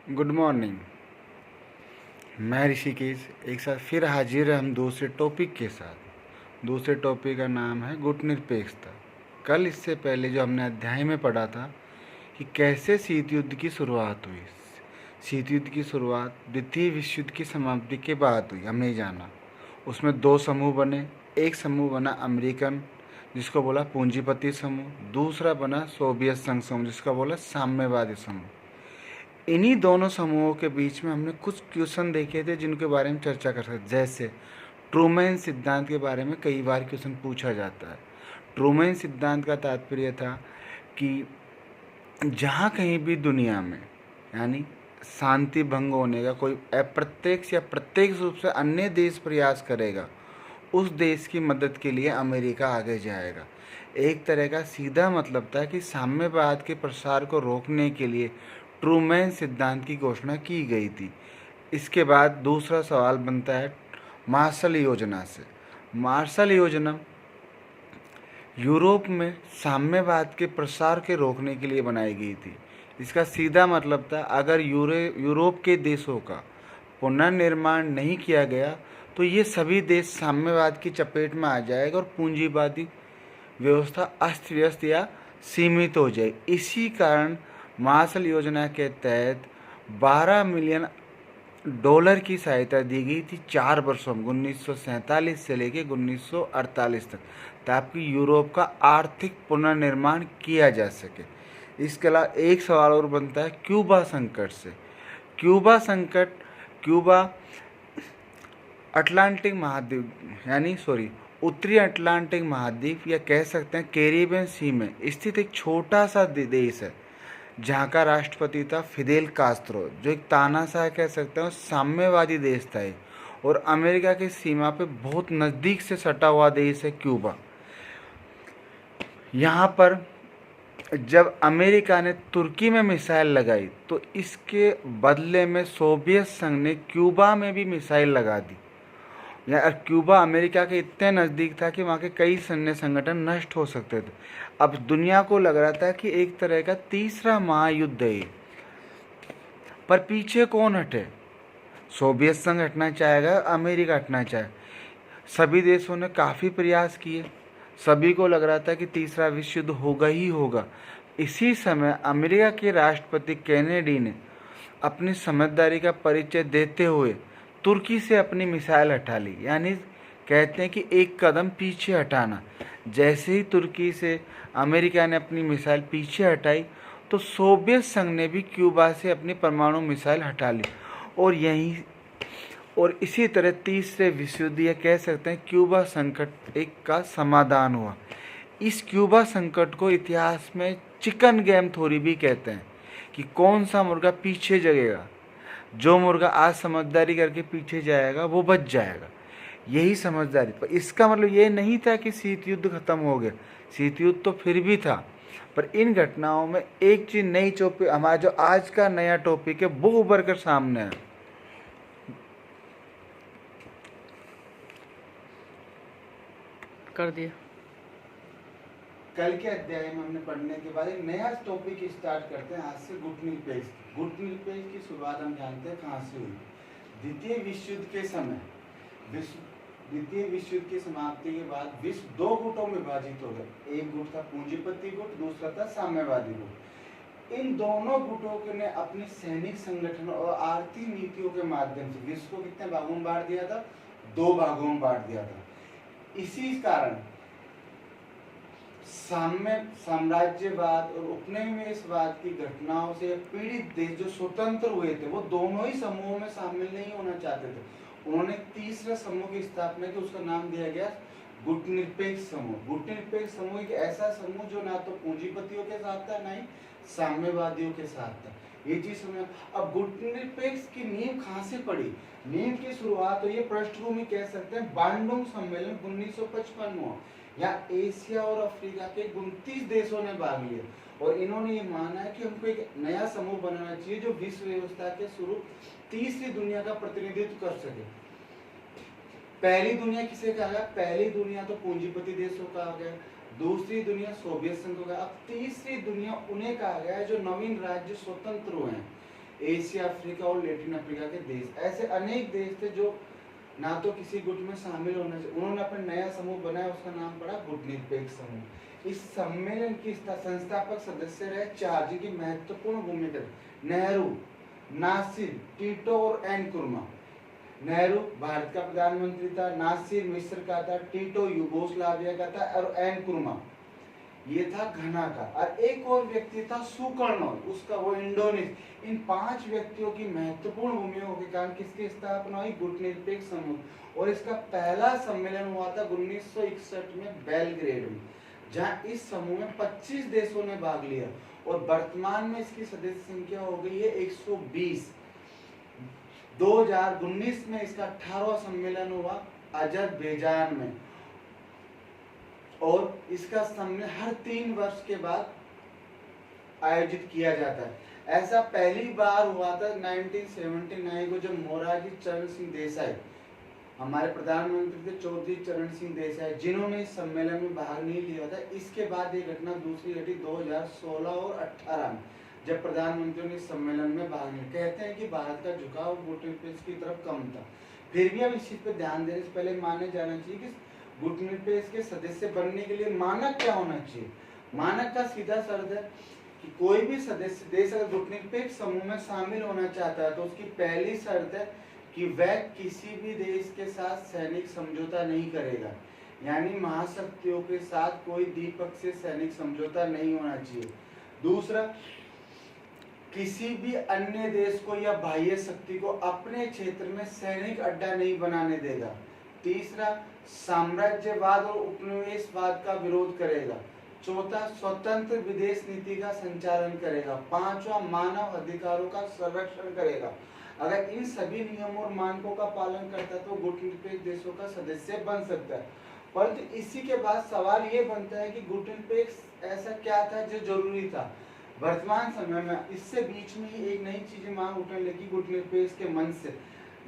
Good morning. मैं ऋषिकेश एक साथ फिर हाजिर है हम दूसरे टॉपिक के साथ। दूसरे टॉपिक का नाम है गुटनिरपेक्षता। कल इससे पहले जो हमने अध्याय में पढ़ा था कि कैसे शीत युद्ध की शुरुआत हुई। शीत युद्ध की शुरुआत द्वितीय विश्व युद्ध की समाप्ति के बाद हुई, हमने जाना। उसमें दो समूह बने। एक समूह बना अमेरिकन, जिसको बोला पूंजीपति समूह। दूसरा बना सोवियत संघ समूह, जिसका बोला साम्यवादी समूह। इन्हीं दोनों समूहों के बीच में हमने कुछ क्वेश्चन देखे थे जिनके बारे में चर्चा कर सकते। जैसे ट्रूमैन सिद्धांत के बारे में कई बार क्वेश्चन पूछा जाता है। ट्रूमैन सिद्धांत का तात्पर्य था कि जहाँ कहीं भी दुनिया में यानी शांति भंग होने का कोई अप्रत्यक्ष या प्रत्यक्ष रूप से अन्य देश प्रयास करेगा, उस देश की मदद के लिए अमेरिका आगे जाएगा। एक तरह का सीधा मतलब था कि साम्यवाद के प्रसार को रोकने के लिए ट्रूमैन सिद्धांत की घोषणा की गई थी। इसके बाद दूसरा सवाल बनता है मार्शल योजना से। मार्शल योजना यूरोप में साम्यवाद के प्रसार के रोकने के लिए बनाई गई थी। इसका सीधा मतलब था अगर यूरोप के देशों का पुनर्निर्माण नहीं किया गया तो ये सभी देश साम्यवाद की चपेट में आ जाएगा और पूंजीवादी व्यवस्था अस्त व्यस्त या सीमित हो जाए। इसी कारण मार्शल योजना के तहत 12 मिलियन डॉलर की सहायता दी गई थी 4 वर्षों में, 1947 से लेकर 1948 तक, ताकि यूरोप का आर्थिक पुनर्निर्माण किया जा सके। इसके अलावा एक सवाल और बनता है क्यूबा संकट से। क्यूबा अटलांटिक महाद्वीप उत्तरी अटलांटिक महाद्वीप या कह सकते हैं कैरिबियन सी में स्थित एक छोटा सा देश है, जहाँ का राष्ट्रपति था फिदेल कास्त्रो, जो एक तानाशाह कह सकते हैं, साम्यवादी देश था और अमेरिका की सीमा पे बहुत नज़दीक से सटा हुआ देश है क्यूबा। यहाँ पर जब अमेरिका ने तुर्की में मिसाइल लगाई तो इसके बदले में सोवियत संघ ने क्यूबा में भी मिसाइल लगा दी। क्यूबा अमेरिका के इतने नज़दीक था कि वहाँ के कई सैन्य संगठन नष्ट हो सकते थे। अब दुनिया को लग रहा था कि एक तरह का तीसरा महायुद्ध है, पर पीछे कौन हटे? सोवियत संघ हटना चाहेगा, अमेरिका हटना चाहे। सभी देशों ने काफ़ी प्रयास किए, सभी को लग रहा था कि तीसरा विश्व युद्ध होगा ही होगा। इसी समय अमेरिका के राष्ट्रपति कैनेडी ने अपनी समझदारी का परिचय देते हुए तुर्की से अपनी मिसाइल हटा ली। यानी कहते हैं कि एक कदम पीछे हटाना। जैसे ही तुर्की से अमेरिका ने अपनी मिसाइल पीछे हटाई तो सोवियत संघ ने भी क्यूबा से अपनी परमाणु मिसाइल हटा ली और इसी तरह तीसरे विश्व युद्ध या कह सकते हैं क्यूबा संकट एक का समाधान हुआ। इस क्यूबा संकट को इतिहास में चिकन गेम थ्योरी भी कहते हैं कि कौन सा मुर्गा पीछे जगेगा। जो मुर्गा आज समझदारी करके पीछे जाएगा वो बच जाएगा, यही समझदारी। पर इसका मतलब ये नहीं था कि शीत युद्ध खत्म हो गया। शीत युद्ध तो फिर भी था, पर इन घटनाओं में एक चीज नई टॉपिक, हमारा जो आज का नया टॉपिक है वो उभर कर सामने है। कर दिया। कल के अध्याय में हमने पढ़ने के बाद एक नया टॉपिक स्टार्ट करते हैं आज से, गुटनिरपेक्ष। गुटनिरपेक्ष की शुरुआत हम जानते हैं कहाँ से हुई। द्वितीय विश्व युद्ध के समय द्वितीय विश्व युद्ध की समाप्ति के बाद विश्व दो गुटों में विभाजित हो गए। एक गुट था पूंजीपति गुट, दूसरा था साम्यवादी गुट। इन दोनों गुटों ने अपने सैनिक संगठन और आर्थिक नीतियों के माध्यम से विश्व को कितने भागों में बांट दिया था? 2 भागों में बांट दिया था। इसी कारण साम्राज्यवाद और उपनिवेशवाद की घटनाओं से पीड़ित देश जो स्वतंत्र हुए थे वो दोनों ही समूहों में शामिल नहीं होना चाहते थे। उन्होंने तीसरे समूह की स्थापना की, उसका नाम दिया गया गुटनिरपेक्ष समूह। गुटनिरपेक्ष समूह एक ऐसा समूह जो ना तो पूंजीपतियों के साथ था ना ही साम्यवादियों के साथ था। ये चीज समझ। अब गुटनिरपेक्ष की नींव कहाँ से पड़ी? नींव की शुरुआत तो ये पृष्ठभूमि कह सकते हैं बांडुंग सम्मेलन 1955 में। यहाँ एशिया और अफ्रीका के 29 देशों ने भाग लिया और इन्होंने ये माना है कि हमको एक नया समूह बनाना चाहिए जो विश्व व्यवस्था के स्वरूप तीसरी दुनिया का प्रतिनिधित्व कर सके। पहली दुनिया किसे कहा गया? पहली दुनिया तो पूंजीपति देशों का आ गया, दूसरी दुनिया सोवियत संघ का। अब तीसरी दुनिया उन्हें कहा गया है जो नवीन राज्य स्वतंत्र हुए हैं। एशिया, अफ्रीका और लैटिन अफ्रीका के देश। ऐसे अनेक देश थे जो ना तो किसी गुट में शामिल होना चाहिए, उन्होंने अपना नया समूह बनाया, उसका नाम पड़ा गुटनिरपेक्ष समूह। इस सम्मेलन की संस्थापक सदस्य रहे चार, जिनकी महत्वपूर्ण भूमिका नेहरू, नासिर, टीटो और एन कुर्मा। नेहरू भारत का प्रधानमंत्री था, नासिर मिस्र का था, टीटो यूगोस्लाविया का था और एन कुर्मा ये था घना का। और एक और व्यक्ति था सुकर्णोव, उसका वो इंडोनेशिया। इन 5 व्यक्तियों की महत्वपूर्ण भूमिका के कारण किसकी स्थापना हुई? गुटनिरपेक्ष समूह। और इसका पहला सम्मेलन हुआ था 1961 में बेलग्रेड में, जहां इस समूह में 25 देशों ने भाग लिया और वर्तमान में इसकी सदस्य संख्या हो गई है 120। 2019 में इसका 18वां सम्मेलन हुआ अजरबैजान में, और इसका सम्मेलन हर 3 वर्ष के बाद आयोजित किया जाता है। ऐसा पहली बार हुआ था 1979 को, जब मोरारजी चरण सिंह देसाई, हमारे प्रधानमंत्री थे चौधरी चरण सिंह देसाई, जिन्होंने इस सम्मेलन में भाग नहीं लिया था। इसके बाद ये घटना दूसरी घटी 2016 और 18 में, जब प्रधानमंत्री ने इस सम्मेलन में भाग लिया। कहते हैं कि भारत का झुकाव गुटनिरपेक्ष की तरफ कम था। फिर भी अब इस चीज पर ध्यान देने से पहले माने जाना चाहिए कि गुटनिरपेक्ष के सदस्य बनने के लिए मानक क्या होना चाहिए। मानक का सीधा शर्त है कि कोई भी सदस्य देश अगर गुटनिरपेक्ष समूह में शामिल होना चाहता है तो उसकी पहली शर्त है कि वह किसी भी देश के साथ सैनिक समझौता नहीं करेगा, यानी महाशक्तियों के साथ कोई द्विपक्षीय सैनिक समझौता नहीं होना चाहिए। दूसरा, किसी भी अन्य देश को या बाह्य शक्ति को अपने क्षेत्र में सैनिक अड्डा नहीं बनाने देगा। तीसरा, साम्राज्यवाद और उपनिवेशवाद का विरोध करेगा। चौथा, स्वतंत्र विदेश नीति का संचालन करेगा। पांचवा, मानव अधिकारों का संरक्षण करेगा। अगर इन सभी नियमों और मानकों का पालन करता है तो गुटनिरपेक्ष देशों का सदस्य बन सकता है। परंतु इसी के बाद सवाल ये बनता है कि गुटनिरपेक्ष ऐसा क्या था जो जरूरी था वर्तमान समय में। इससे बीच में ही एक नई चीज मांग उठने लगी गुटनिरपेक्ष के मन से,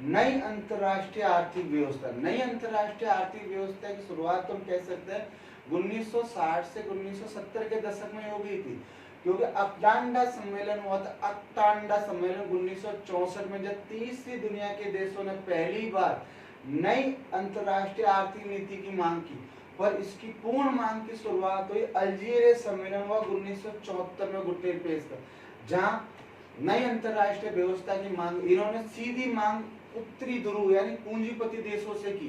नई अंतर्राष्ट्रीय आर्थिक व्यवस्था। नई अंतर्राष्ट्रीय आर्थिक व्यवस्था की शुरुआत तो हम कह सकते हैं 1960 से 1970 के दशक में हो गई थी, क्योंकि अक्टांडा सम्मेलन हुआ था। अक्टांडा सम्मेलन 1964 में, जब तीसरी दुनिया के देशों ने पहली बार नई अंतर्राष्ट्रीय आर्थिक नीति की मांग की, पर इसकी पूर्ण मांग की शुरुआत हुई अल्जीरिया सम्मेलन हुआ 1974 में गुटनिरपेक्ष का, जहां नई अंतर्राष्ट्रीय व्यवस्था की मांग इन्होंने सीधी मांग उत्तरी ध्रुव यानी पूंजीपति देशों से की।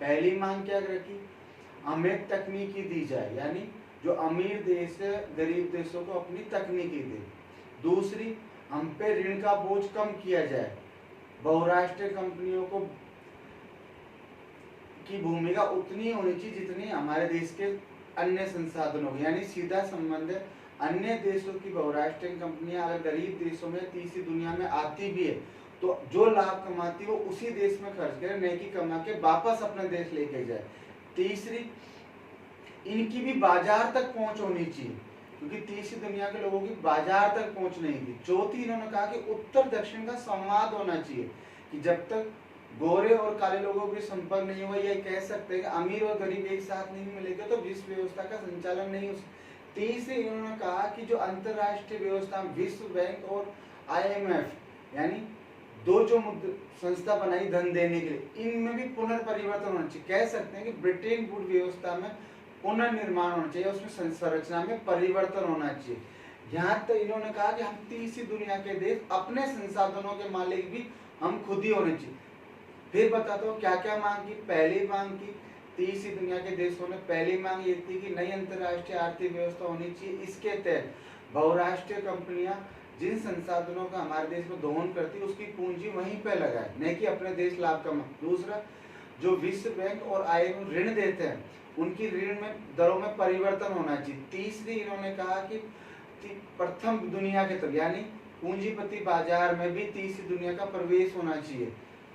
पहली मांग क्या रखी? हमें तकनीकी दी जाए, यानी जो अमीर देश है गरीब देशों को अपनी तकनीकी दे। दूसरी, हम पे ऋण का बोझ कम किया जाए। बहुराष्ट्रीय कंपनियों को की भूमिका उतनी होनी चाहिए जितनी हमारे देश के अन्य संसाधनों की, यानी सीधा संबंध है। अन्य देशों की बहुराष्ट्रीय कंपनियां अगर गरीब देशों में तीसरी दुनिया में आती भी है तो जो लाभ कमाती है वो उसी देश में खर्च करे, नहीं कि कमा के वापस अपने देश लेके जाए। तीसरी, इनकी भी बाजार तक पहुंच होनी चाहिए, क्योंकि तीसरी दुनिया के लोगों की बाजार तक पहुंच नहीं थी। चौथी, इन्होंने कहा कि उत्तर दक्षिण का संवाद होना चाहिए, कि जब तक गोरे और काले लोगों के संपर्क नहीं हुआ, ये कह सकते हैं कि अमीर और गरीब एक साथ नहीं मिलेंगे तो विश्व व्यवस्था का संचालन नहीं हो सकता। तीसरे, इन्होंने कहा कि जो अंतरराष्ट्रीय व्यवस्था विश्व बैंक और IMF यानी दो जो संस्था बनाई धन देने के लिए, इनमें भी पुनर्परिवर्तन होना चाहिए। कह सकते हैं कि ब्रिटेन वुड व्यवस्था में पुनर्निर्माण होना चाहिए, उसमें संरचना में परिवर्तन होना चाहिए। यहाँ तक इन्होंने कहा कि हम तीसरी दुनिया के देश अपने संसाधनों के मालिक भी हम खुद ही होने चाहिए। फिर बताता हूँ क्या क्या मांग की। पहली मांग की तीसरी दुनिया के देशों ने, पहली मांग ये थी कि नई अंतर्राष्ट्रीय आर्थिक व्यवस्था होनी चाहिए। इसके तहत बहुराष्ट्रीय कंपनियां जिन संसाधनों का हमारे देश में दोहन करती है उसकी पूंजी वहीं पे लगाए, नहीं कि अपने देश लाभ कमाए। दूसरा, जो विश्व बैंक और IMF ऋण देते हैं उनकी ऋण में दरों में परिवर्तन होना चाहिए। तीसरी, इन्होंने कहा कि प्रथम दुनिया के तरफ यानी पूंजीपति बाजार में भी तीसरी दुनिया का प्रवेश होना चाहिए।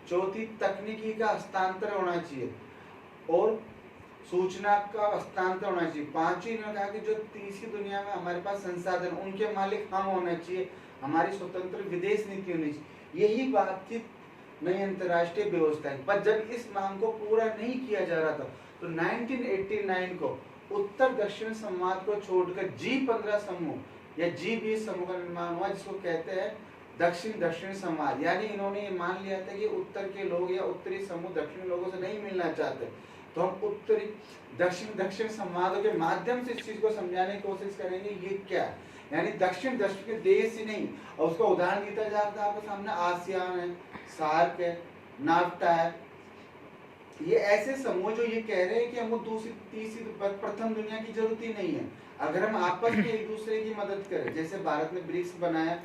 चौथी, तकनीकी का हस्तांतरण होना चाहिए और सूचना का हस्तांतरण होना चाहिए। पांचवी, इन्होंने कहा कि जो तीसरी दुनिया में हमारे पास संसाधन उनके मालिक हम होना चाहिए, हमारी स्वतंत्र विदेश नीति होनी चाहिए। यही बातचीत नई अंतर्राष्ट्रीय व्यवस्था है। पर जब इस मांग को पूरा नहीं किया जा रहा था तो 1989 को उत्तर दक्षिण संवाद को छोड़कर G15 समूह या G20 समूह का निर्माण हुआ, जिसको कहते हैं दक्षिण दक्षिण संवाद, यानी इन्होंने ये मान लिया था कि उत्तर के लोग या उत्तरी समूह दक्षिणी लोगों से नहीं मिलना चाहते, तो हम उत्तरी दक्षिण दक्षिण संवादों के माध्यम से इस चीज को समझाने की कोशिश करेंगे ये क्या है। यानी दक्षिण दक्षिण के देश ही नहीं, और उसका उदाहरण दिया जाता है आपके सामने, आसियान है, सार्क है, नाफ्टा है, ये ऐसे समूह जो ये कह रहे हैं कि हमको दूसरी तीसरी प्रथम दुनिया की जरूरत ही नहीं है, अगर हम आपस में एक दूसरे की मदद करें। जैसे भारत ने ब्रिक्स बनाया,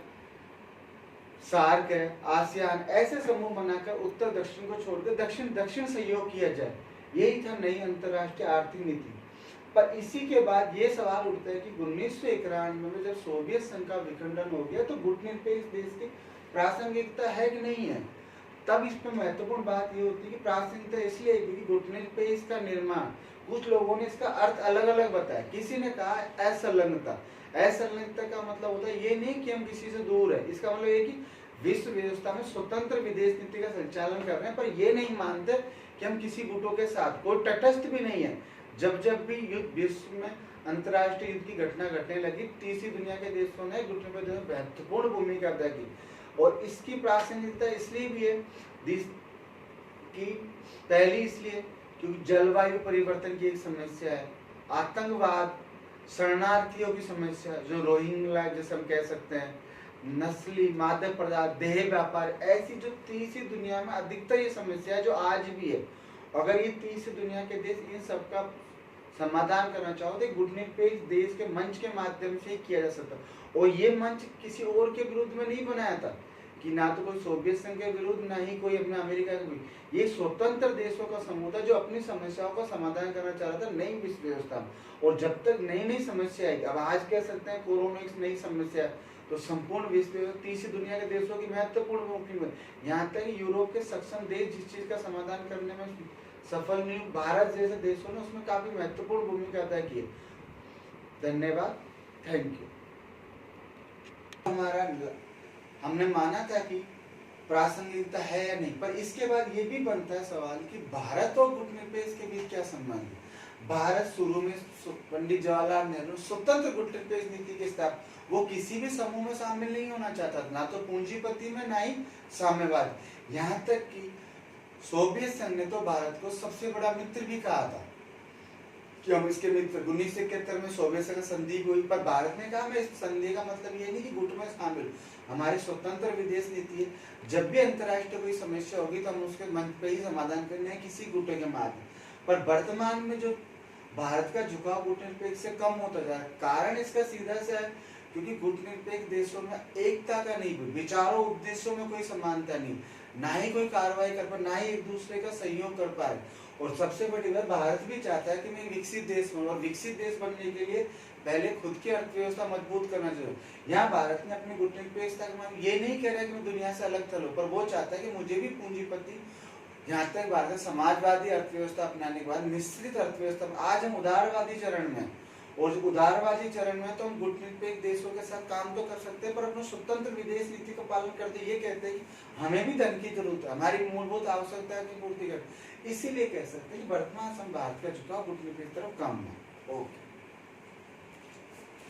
सार्क है, आसियान, ऐसे समूह बनाकर उत्तर दक्षिण को छोड़कर दक्षिण दक्षिण सहयोग किया जाए, यही था नई अंतरराष्ट्रीय आर्थिक नीति। पर इसी के बाद ये सवाल उठता है कि 1991 में जब सोवियत संघ का विखंडन हो गया तो गुटनिरपेक्ष देश की प्रासंगिकता है कि नहीं है। तब इस पर महत्वपूर्ण बात ये होती है कि प्रासंगिकता इसलिए क्योंकि गुटनिरपेक्ष का निर्माण, कुछ लोगों ने इसका अर्थ अलग अलग बताया। किसी ने कहा असंलग्नता, असंलग्नता का मतलब होता है ये नहीं कि हम किसी से दूर है, इसका मतलब ये कि विश्व व्यवस्था में स्वतंत्र विदेश नीति का संचालन कर रहे हैं, पर ये नहीं मानते कि हम किसी गुटों के साथ, कोई तटस्थ भी नहीं है। जब जब भी युद्ध विश्व में अंतर्राष्ट्रीय युद्ध की घटना घटने लगी, तीसरी दुनिया के देशों ने गुटनिरपेक्ष में महत्वपूर्ण भूमिका अदा की। और इसकी प्रासंगिकता इसलिए भी है कि पहली इसलिए क्योंकि जलवायु परिवर्तन की एक समस्या है, आतंकवाद, शरणार्थियों की समस्या जो रोहिंग्या जैसे हम कह सकते हैं, नस्ली मादक पदार्थ, देह व्यापार, ऐसी जो तीसरी दुनिया में अधिकतर ये समस्या है जो आज भी है। अगर ये तीसरी दुनिया के देश इन सबका समाधान करना चाहो तो गुटनिरपेक्ष देश के मंच के माध्यम से ही किया जा सकता। और ये मंच किसी और के विरुद्ध में नहीं बनाया था कि ना तो कोई सोवियत संघ के विरुद्ध, ना ही कोई अपने अमेरिका के विरुद्ध, ये स्वतंत्र देशों का समूह था जो अपनी समस्याओं का समाधान करना चाह रहा था नई विश्व व्यवस्था में। और जब तक नई नई समस्या आएगी, अब आज कह सकते हैं कोरोना एक नई समस्या, तो संपूर्ण विश्व तीसरी दुनिया के देशों की महत्वपूर्ण भूमिका है। यहाँ तक यूरोप के सक्षम देश जिस चीज का समाधान करने में सफल नहीं, भारत जैसे देशों ने उसमें काफी महत्वपूर्ण भूमिका अदा की है। धन्यवाद, थैंक यू। हमारा हमने माना था कि प्रासंगिकता है या नहीं, पर इसके बाद ये भी बनता है सवाल कि भारत और गुटनिरपेक्ष के बीच क्या संबंध है। भारत शुरू में पंडित जवाहरलाल नेहरू स्वतंत्र गुटनिरपेक्ष नीति के स्थापना, वो किसी भी समूह में शामिल नहीं होना चाहता था, ना तो पूंजीपति में, ना ही साम्यवाद। यहाँ तक कि सोवियत संघ ने तो भारत को सबसे बड़ा मित्र भी कहा था कि हम इसके मित्र। 1971 में सोवियत संघ संधि हुई, पर भारत ने कहा मैं इस संधि का मतलब ये नहीं कि गुट में शामिल, हमारी स्वतंत्र विदेश नीति है, जब भी अंतर्राष्ट्रीय कोई समस्या होगी तो हम उसके मंच पे ही समाधान करने हैं किसी गुट के माध्यम। पर वर्तमान में जो भारत का झुकाव गुटनिरपेक्ष से कम होता जा रहा है, कारण इसका सीधा सा है क्योंकि गुटनिरपेक्ष देशों में एकता का नहीं, विचारों उद्देश्यों में कोई समानता नहीं, ना ही कोई कार्रवाई कर पा, ना ही एक दूसरे का सहयोग कर पा रहे। और सबसे बड़ी बात, भारत भी चाहता है कि मैं विकसित देश बनूं, और विकसित देश बनने के लिए पहले खुद की अर्थव्यवस्था मजबूत करना चाहिए। यहाँ भारत ने अपनी गुटनिरपेक्षता ये नहीं कह रहा है कि मैं दुनिया से अलग थलूं, पर वो चाहता है कि मुझे भी पूंजीपति, यहाँ तक भारत समाजवादी अर्थव्यवस्था अपनाने के बाद मिश्रित अर्थव्यवस्था, आज हम उदारवादी चरण में, और उदारवादी चरण में तो हम गुटनिरपेक्ष देशों के साथ काम तो कर सकते हैं, पर अपने स्वतंत्र विदेश नीति का पालन करते ये कहते हैं कि हमें भी धन की जरूरत है, हमारी मूलभूत आवश्यकता की पूर्ति कर, इसीलिए कह सकते हैं कि वर्तमान समय भारत का झुकाव गुटनिरपेक्ष तरफ कम है। ओके।